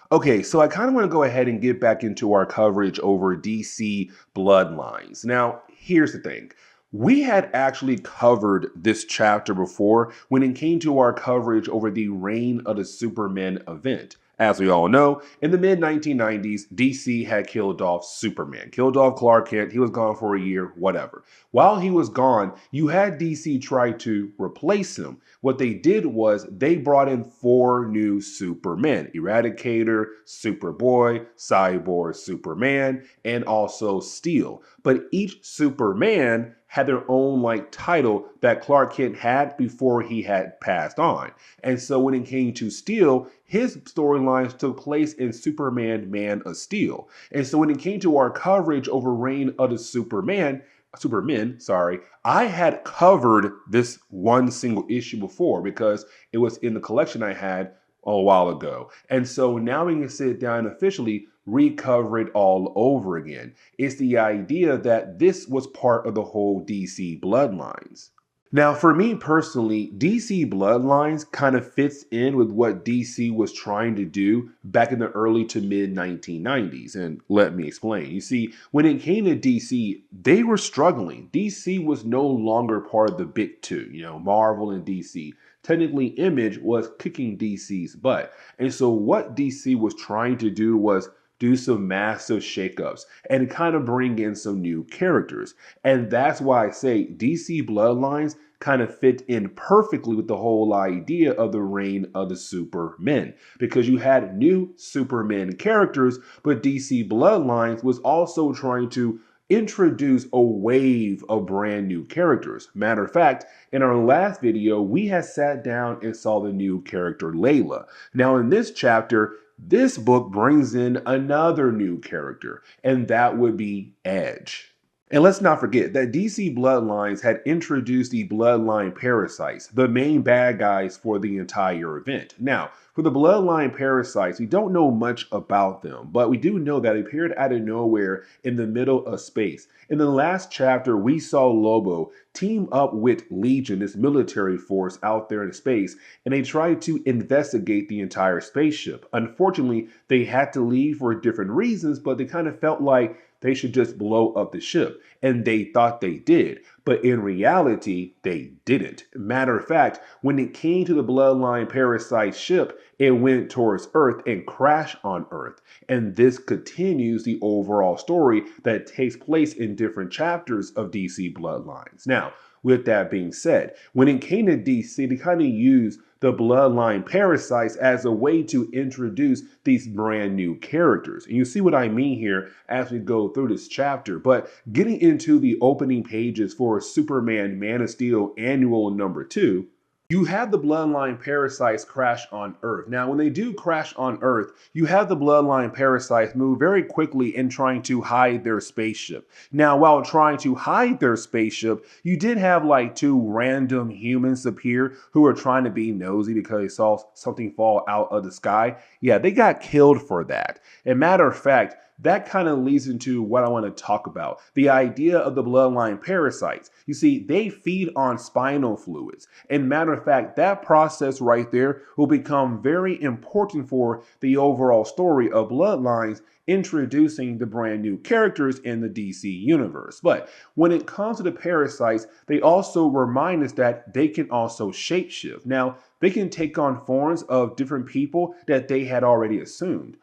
Okay, so I kind of want to go ahead and get back into our coverage over DC Bloodlines. Now, here's the thing. We had actually covered this chapter before when it came to our coverage over the Reign of the Supermen event. As we all know, in the mid 1990s, DC had killed off Superman, killed off Clark Kent. He was gone for a year, whatever. While he was gone, you had DC try to replace him. What they did was they brought in four new Supermen: Eradicator, Superboy, Cyborg, Superman, and also Steel. But each Superman had their own title that Clark Kent had before he had passed on. And so when it came to Steel, his storylines took place in Superman Man of Steel. And so when it came to our coverage over Reign of the Supermen, sorry, I had covered this one single issue before because it was in the collection I had a while ago. And so now we can sit down and officially recover it all over again. It's the idea that this was part of the whole DC Bloodlines. Now, for me personally, DC Bloodlines kind of fits in with what DC was trying to do back in the early to mid 1990s. And let me explain. You see, when it came to DC, they were struggling. DC was no longer part of the big two, Marvel and DC. Technically, Image was kicking DC's butt. And so what DC was trying to do was do some massive shakeups and kind of bring in some new characters. And that's why I say DC Bloodlines kind of fit in perfectly with the whole idea of the Reign of the Supermen, because you had new Superman characters, but DC Bloodlines was also trying to introduce a wave of brand new characters. Matter of fact, in our last video, we had sat down and saw the new character Layla. Now in this chapter, this book brings in another new character, and that would be Edge. And let's not forget that DC Bloodlines had introduced the Bloodline Parasites, the main bad guys for the entire event. Now, for the Bloodline Parasites, we don't know much about them, but we do know that they appeared out of nowhere in the middle of space. In the last chapter, we saw Lobo team up with Legion, this military force out there in space, and they tried to investigate the entire spaceship. Unfortunately, they had to leave for different reasons, but they kind of felt like they should just blow up the ship. And they thought they did. But in reality, they didn't. Matter of fact, when it came to the Bloodline Parasite ship, it went towards Earth and crashed on Earth. And this continues the overall story that takes place in different chapters of DC Bloodlines. Now, with that being said, when it came to DC, they kind of used the Bloodline Parasites as a way to introduce these brand new characters. And you see what I mean here as we go through this chapter. But getting into the opening pages for Superman Man of Steel Annual number 2, you have the Bloodline Parasites crash on Earth. Now, when they do crash on Earth, you have the Bloodline Parasites move very quickly in trying to hide their spaceship. Now, while trying to hide their spaceship, you did have two random humans appear who were trying to be nosy because they saw something fall out of the sky. Yeah, they got killed for that. And matter of fact, that kind of leads into what I want to talk about. The idea of the Bloodline Parasites. You see, they feed on spinal fluids. And matter of fact, that process right there will become very important for the overall story of Bloodlines, introducing the brand new characters in the DC universe. But when it comes to the parasites, they also remind us that they can also shapeshift. Now, they can take on forms of different people that they had already consumed,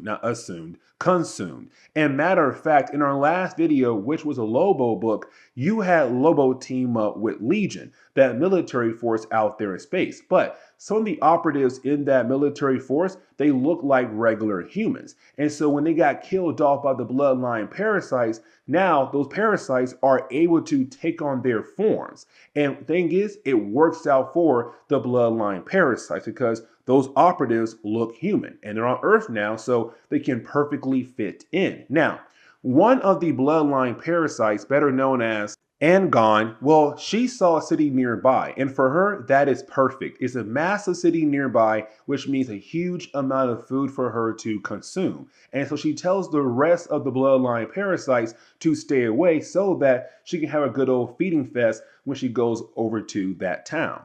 not assumed, consumed. And matter of fact, in our last video, which was a Lobo book, you had Lobo team up with Legion, that military force out there in space. But some of the operatives in that military force, they look like regular humans. And so when they got killed off by the Bloodline Parasites, now those parasites are able to take on their forms. And the thing is, it works out for the Bloodline Parasites because those operatives look human and they're on Earth now, so they can perfectly fit in. Now, one of the Bloodline Parasites, better known as Angon, well, she saw a city nearby, and for her, that is perfect. It's a massive city nearby, which means a huge amount of food for her to consume. And so she tells the rest of the Bloodline Parasites to stay away so that she can have a good old feeding fest when she goes over to that town.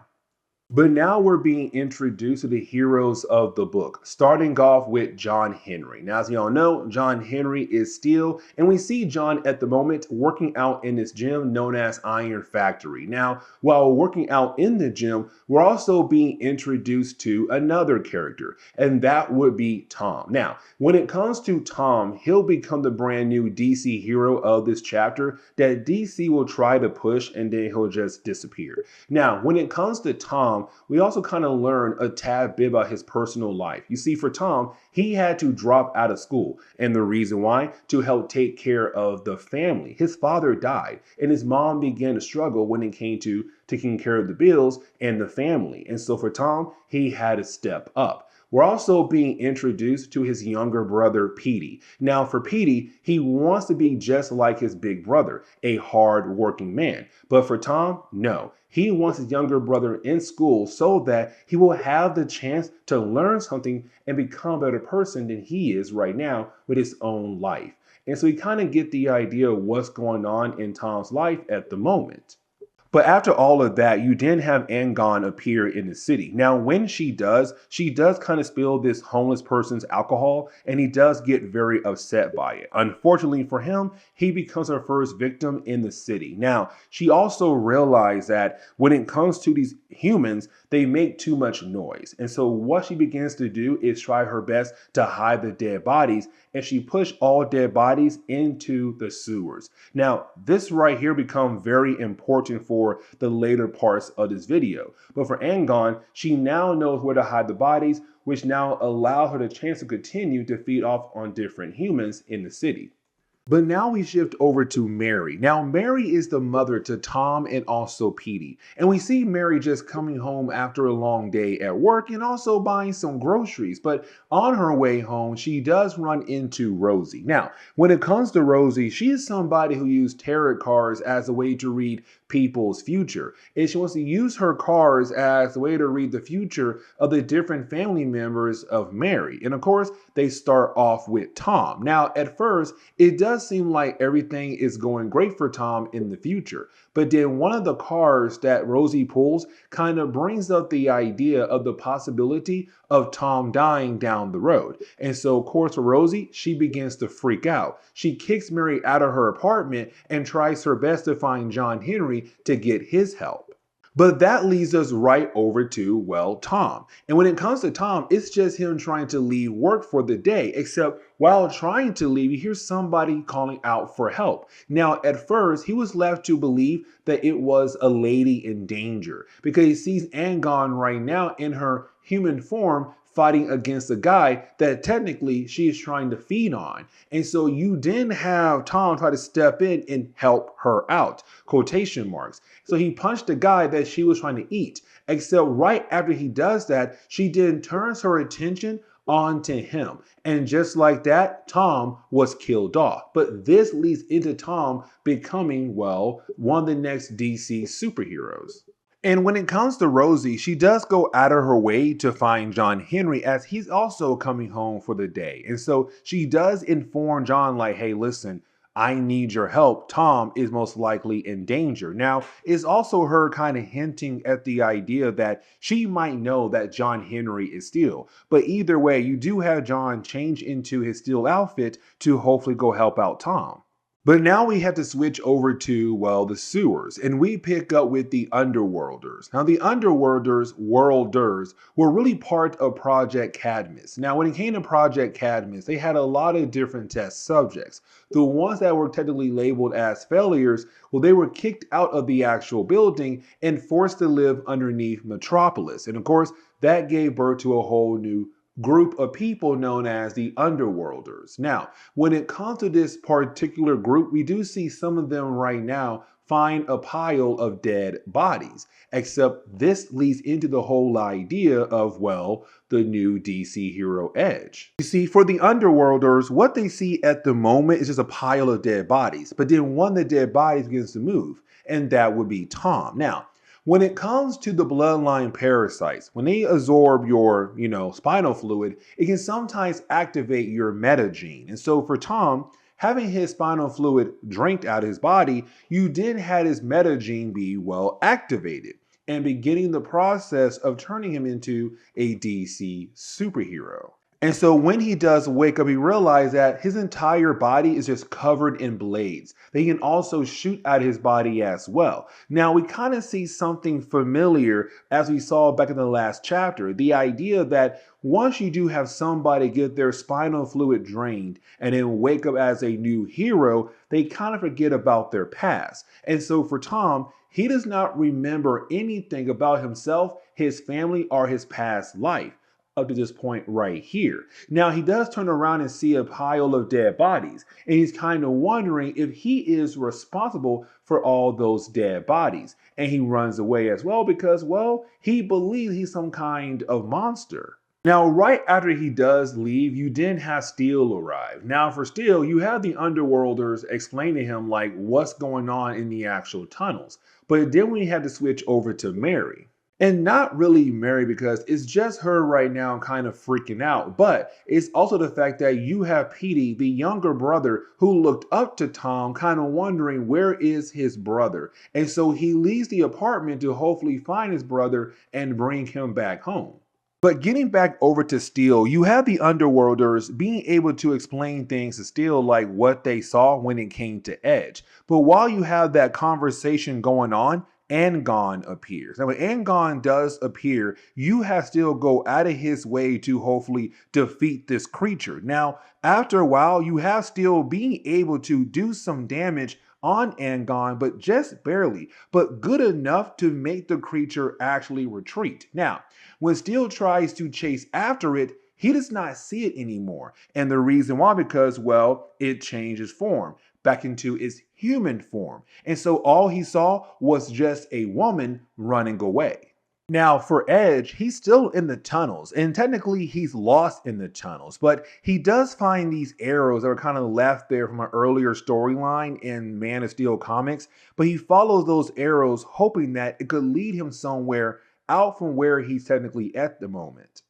But now we're being introduced to the heroes of the book, starting off with John Henry. Now, as you all know, John Henry is Steel, and we see John at the moment working out in this gym known as Iron Factory. Now, while working out in the gym, we're also being introduced to another character, and that would be Tom. Now, when it comes to Tom, he'll become the brand new DC hero of this chapter that DC will try to push, and then he'll just disappear. Now, when it comes to Tom, we also kind of learn a tad bit about his personal life. You see, for Tom, he had to drop out of school. And the reason why? To help take care of the family. His father died, and his mom began to struggle when it came to taking care of the bills and the family. And so for Tom, he had to step up. We're also being introduced to his younger brother, Petey. Now, for Petey, he wants to be just like his big brother, a hard-working man. But for Tom, no. He wants his younger brother in school so that he will have the chance to learn something and become a better person than he is right now with his own life. And so we kind of get the idea of what's going on in Tom's life at the moment. But after all of that, you then have Angon appear in the city. Now, when she does kind of spill this homeless person's alcohol, and he does get very upset by it. Unfortunately for him, he becomes her first victim in the city. Now, she also realized that when it comes to these humans, they make too much noise. And so what she begins to do is try her best to hide the dead bodies, and she pushed all dead bodies into the sewers. Now, this right here becomes very important for the later parts of this video. But for Angon, she now knows where to hide the bodies, which now allow her the chance to continue to feed off on different humans in the city. But now we shift over to Mary. Now, Mary is the mother to Tom and also Petey. And we see Mary just coming home after a long day at work and also buying some groceries. But on her way home, she does run into Rosie. Now, when it comes to Rosie, she is somebody who used tarot cards as a way to read people's future. And she wants to use her cards as a way to read the future of the different family members of Mary. And of course, they start off with Tom. Now, at first, it does seem like everything is going great for Tom in the future. But then one of the cards that Rosie pulls kind of brings up the idea of the possibility of Tom dying down the road. And so, of course, for Rosie, she begins to freak out. She kicks Mary out of her apartment and tries her best to find John Henry to get his help. But that leads us right over to, well, Tom. And when it comes to Tom, it's just him trying to leave work for the day, except while trying to leave, he hears somebody calling out for help. Now, at first, he was left to believe that it was a lady in danger because he sees Angon right now in her human form fighting against a guy that technically she is trying to feed on. And so you then have Tom try to step in and help her out, quotation marks. So he punched the guy that she was trying to eat, except right after he does that, she then turns her attention onto him. And just like that, Tom was killed off. But this leads into Tom becoming, well, one of the next DC superheroes. And when it comes to Rosie, she does go out of her way to find John Henry as he's also coming home for the day. And so she does inform John like, hey, listen, I need your help. Tom is most likely in danger. Now, it's also her kind of hinting at the idea that she might know that John Henry is Steel. But either way, you do have John change into his Steel outfit to hopefully go help out Tom. But now we have to switch over to, well, the sewers, and we pick up with the Underworlders. Now, the Underworlders, Worlders, were really part of Project Cadmus. Now, when it came to Project Cadmus, they had a lot of different test subjects. The ones that were technically labeled as failures, well, they were kicked out of the actual building and forced to live underneath Metropolis. And of course, that gave birth to a whole new group of people known as the Underworlders. Now, when it comes to this particular group, we do see some of them right now find a pile of dead bodies, except this leads into the whole idea of, well, the new DC hero Edge. You see, for the Underworlders, what they see at the moment is just a pile of dead bodies, but then one of the dead bodies begins to move, and that would be Tom. Now, when it comes to the bloodline parasites, when they absorb your, spinal fluid, it can sometimes activate your meta gene. And so for Tom, having his spinal fluid drained out of his body, you then had his meta gene be, well, activated. and beginning the process of turning him into a DC superhero. And so when he does wake up, he realizes that his entire body is just covered in blades. They can also shoot out his body as well. Now we kind of see something familiar as we saw back in the last chapter. The idea that once you do have somebody get their spinal fluid drained and then wake up as a new hero, they kind of forget about their past. And so for Tom, he does not remember anything about himself, his family, or his past life up to this point right here. Now, he does turn around and see a pile of dead bodies, and he's kind of wondering if he is responsible for all those dead bodies. And he runs away as well because, well, he believes he's some kind of monster. Now, right after he does leave, you then have Steel arrive. Now, for Steel, you have the Underworlders explain to him, like, what's going on in the actual tunnels. But then we had to switch over to Mary. And not really Mary because it's just her right now kind of freaking out. But it's also the fact that you have Petey, the younger brother, who looked up to Tom, kind of wondering where is his brother. And so he leaves the apartment to hopefully find his brother and bring him back home. But getting back over to Steel, you have the Underworlders being able to explain things to Steel like what they saw when it came to Edge. But while you have that conversation going on, Angon appears. Now, when Angon does appear, you have Steel go out of his way to hopefully defeat this creature. Now, after a while, you have Steel being able to do some damage on Angon, but just barely, but good enough to make the creature actually retreat. Now, when Steel tries to chase after it, he does not see it anymore. And the reason why, because, well, it changes form back into its human form. And so all he saw was just a woman running away. Now, for Edge, he's still in the tunnels, and technically he's lost in the tunnels, but he does find these arrows that were kind of left there from an earlier storyline in Man of Steel comics, but he follows those arrows hoping that it could lead him somewhere out from where he's technically at the moment.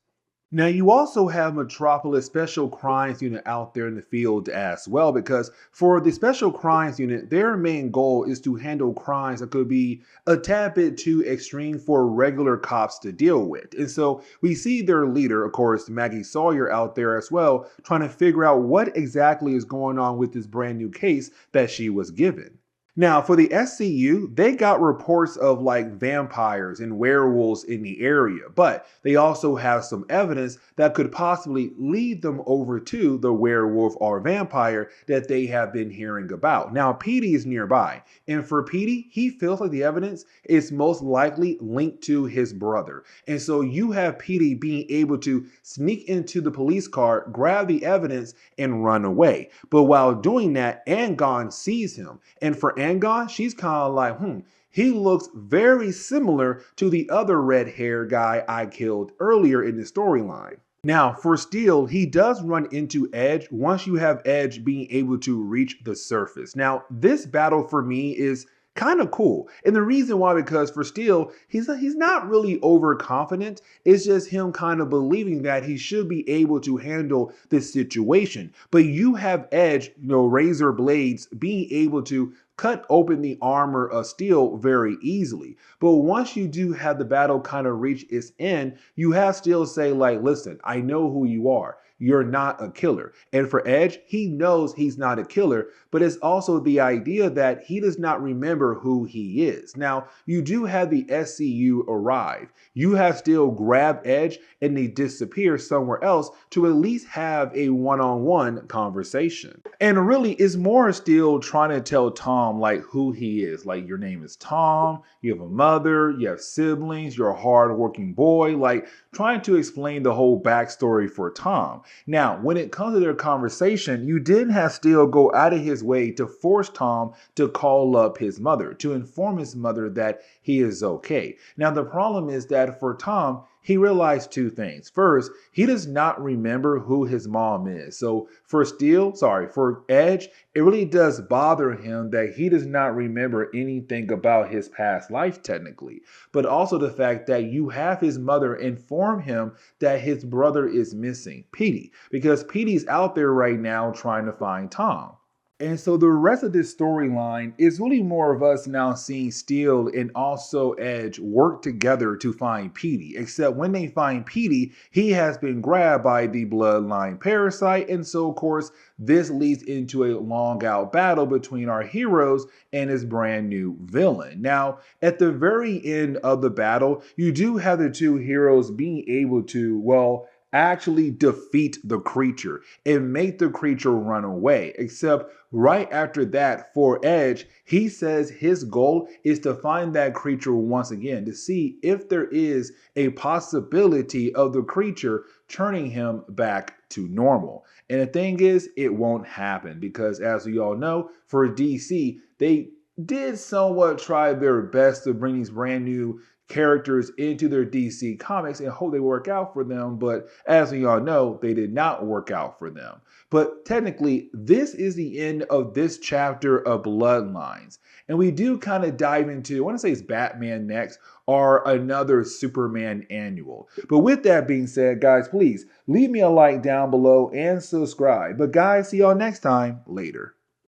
Now, you also have Metropolis Special Crimes Unit out there in the field as well, because for the Special Crimes Unit, their main goal is to handle crimes that could be a tad bit too extreme for regular cops to deal with. And so we see their leader, of course, Maggie Sawyer, out there as well, trying to figure out what exactly is going on with this brand new case that she was given. Now, for the SCU, they got reports of like vampires and werewolves in the area, but they also have some evidence that could possibly lead them over to the werewolf or vampire that they have been hearing about. Now, Petey is nearby, and for Petey, he feels like the evidence is most likely linked to his brother. And so you have Petey being able to sneak into the police car, grab the evidence, and run away. But while doing that, Angon sees him, and for Angon, she's kind of like, he looks very similar to the other red hair guy I killed earlier in the storyline. Now, for Steel, he does run into Edge once you have Edge being able to reach the surface. Now, this battle for me is kind of cool. And the reason why, because for Steel, he's not really overconfident. It's just him kind of believing that he should be able to handle this situation. But you have Edge, razor blades, being able to cut open the armor of Steel very easily. But once you do have the battle kind of reach its end, you have Steel say like, listen, I know who you are. You're not a killer. And for Edge, he knows he's not a killer, but it's also the idea that he does not remember who he is. Now, you do have the SCU arrive. You have Steel grab Edge and they disappear somewhere else to at least have a one-on-one conversation. And really, it's more Steel trying to tell Tom like who he is. Like, your name is Tom, you have a mother, you have siblings, you're a hard-working boy, like trying to explain the whole backstory for Tom. Now, when it comes to their conversation, you did have Steel go out of his way to force Tom to call up his mother, to inform his mother that he is okay. Now, the problem is that for Tom, he realized two things. First, he does not remember who his mom is. So for Edge, it really does bother him that he does not remember anything about his past life technically. But also the fact that you have his mother inform him that his brother is missing, Petey, because Petey's out there right now trying to find Tom. And so the rest of this storyline is really more of us now seeing Steel and also Edge work together to find Petey. Except when they find Petey, he has been grabbed by the bloodline parasite. And so, of course, this leads into a long out battle between our heroes and his brand new villain. Now, at the very end of the battle, you do have the two heroes being able to, well, actually defeat the creature and make the creature run away. Except right after that, for Edge, he says his goal is to find that creature once again to see if there is a possibility of the creature turning him back to normal. And the thing is, it won't happen because, as we all know, for DC, they did somewhat try their best to bring these brand new characters into their DC comics and hope they work out for them. But as we all know, they did not work out for them. But technically, this is the end of this chapter of Bloodlines. And we do kind of dive into, I want to say it's Batman next, or another Superman annual. But with that being said, guys, please leave me a like down below and subscribe. But guys, see y'all next time. Later.